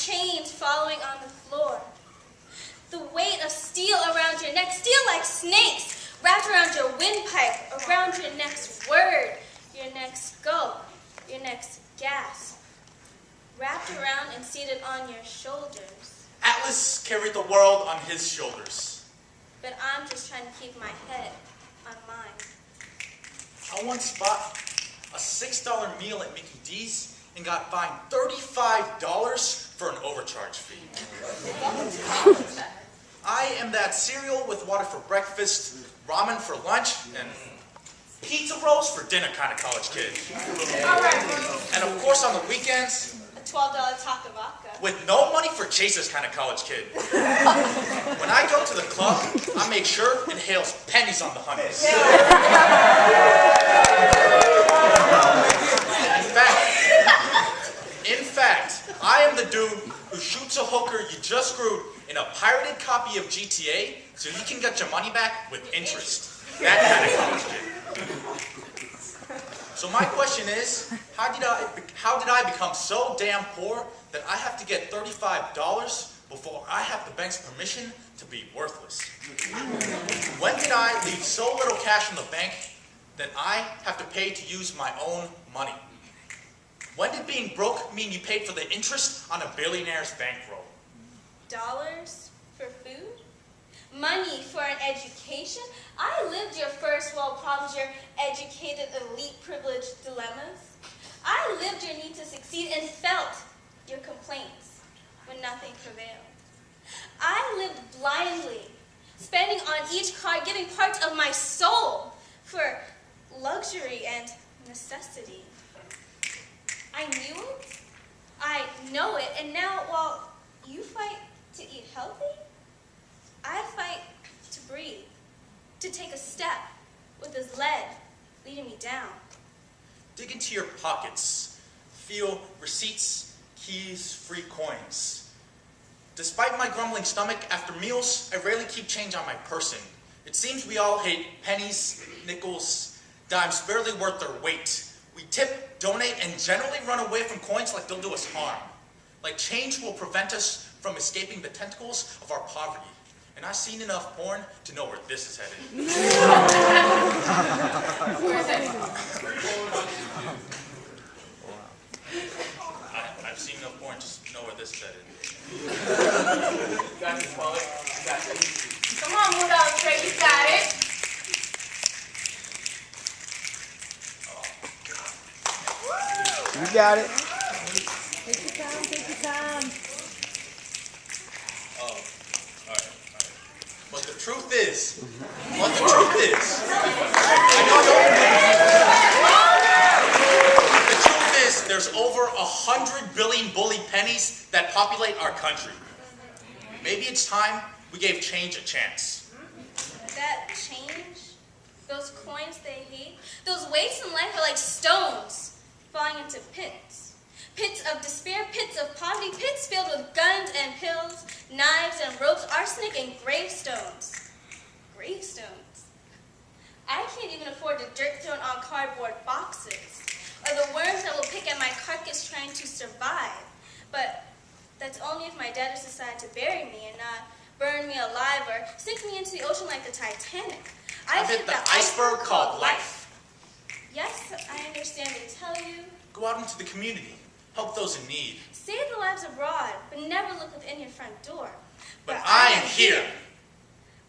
chains following on the floor. The weight of steel around your neck, steel like snakes, wrapped around your windpipe, around your next word, your next gulp, your next gasp, wrapped around and seated on your shoulders. Atlas carried the world on his shoulders. But I'm just trying to keep my head on mine. I once bought a $6 meal at Mickey D's and got fined $35 for an overcharge fee. I am that cereal with water for breakfast, ramen for lunch, and pizza rolls for dinner kind of college kid. All right. And of course on the weekends, A $12 taco vodka. with no money for chasers kind of college kid. When I go to the club, I make sure it hails pennies on the honeys. In fact, I am the dude who shoots a hooker you just screwed in a pirated copy of GTA so you can get your money back with interest. That kind of college kid. So my question is, how did I become so damn poor that I have to get $35 before I have the bank's permission to be worthless? When did I leave so little cash in the bank that I have to pay to use my own money? When did being broke mean you paid for the interest on a billionaire's bankroll? Dollars for food? Money for an education? I lived your first world problems, your educated elite privileged dilemmas. I lived your need to succeed and felt your complaints when nothing prevailed. I lived blindly, spending on each card, giving parts of my soul for luxury and necessity. I knew it, I know it, and now while you fight to eat healthy, I fight to breathe, to take a step with this lead leading me down. Dig into your pockets. Feel receipts, keys, free coins. Despite my grumbling stomach, after meals, I rarely keep change on my person. It seems we all hate pennies, nickels, dimes barely worth their weight. We tip, donate, and generally run away from coins like they'll do us harm. Like change will prevent us from escaping the tentacles of our poverty. And I've seen enough porn to know where this is headed. I've seen enough porn just to know where this is headed. You got this, Paul. You got this. Come on, Rudolph, Trey, you got it. You got it. Take your time, take your time. Oh, all right. But the truth is, there's over 100 billion bully pennies that populate our country. Maybe it's time we gave change a chance. That change, those coins they hate, those weights in life are like stones falling into pits. Pits of despair, pits of poverty, pits filled with guns and pills, knives and ropes, arsenic and gravestones. Gravestones. I can't even afford the dirt thrown on cardboard boxes, or the worms that will pick at my carcass trying to survive. But that's only if my debtors decide to bury me and not burn me alive or sink me into the ocean like the Titanic. I've hit the iceberg called life. Yes, I understand they tell you. Go out into the community. Help those in need. Save the lives abroad, but never look within your front door. But I am here.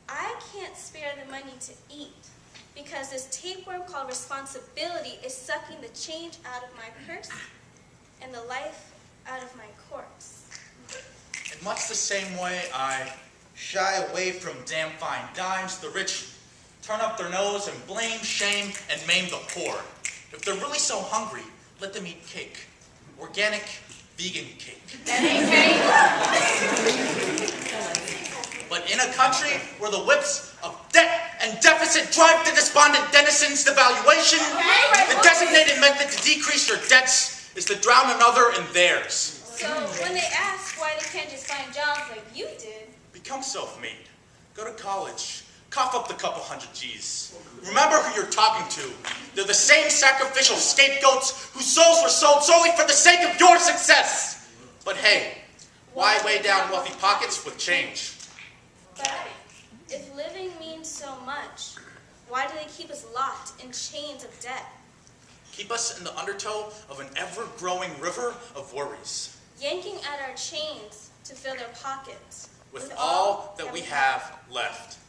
I can't spare the money to eat because this tapeworm called responsibility is sucking the change out of my purse and the life out of my corpse. In much the same way I shy away from damn fine dimes, the rich turn up their nose and blame, shame, and maim the poor. If they're really so hungry, let them eat cake. Organic, vegan cake. That ain't cake. But in a country where the whips of debt and deficit drive the despondent denizens to valuation, the designated method to decrease your debts is to drown another in theirs. So when they ask why they can't just find jobs like you did, become self-made. Go to college. Cough up the couple hundred G's. Remember who you're talking to. They're the same sacrificial scapegoats whose souls were sold solely for the sake of your success. But hey, Why weigh down wealthy pockets with change? But if living means so much, why do they keep us locked in chains of debt? Keep us in the undertow of an ever-growing river of worries. Yanking at our chains to fill their pockets. With all that we have left.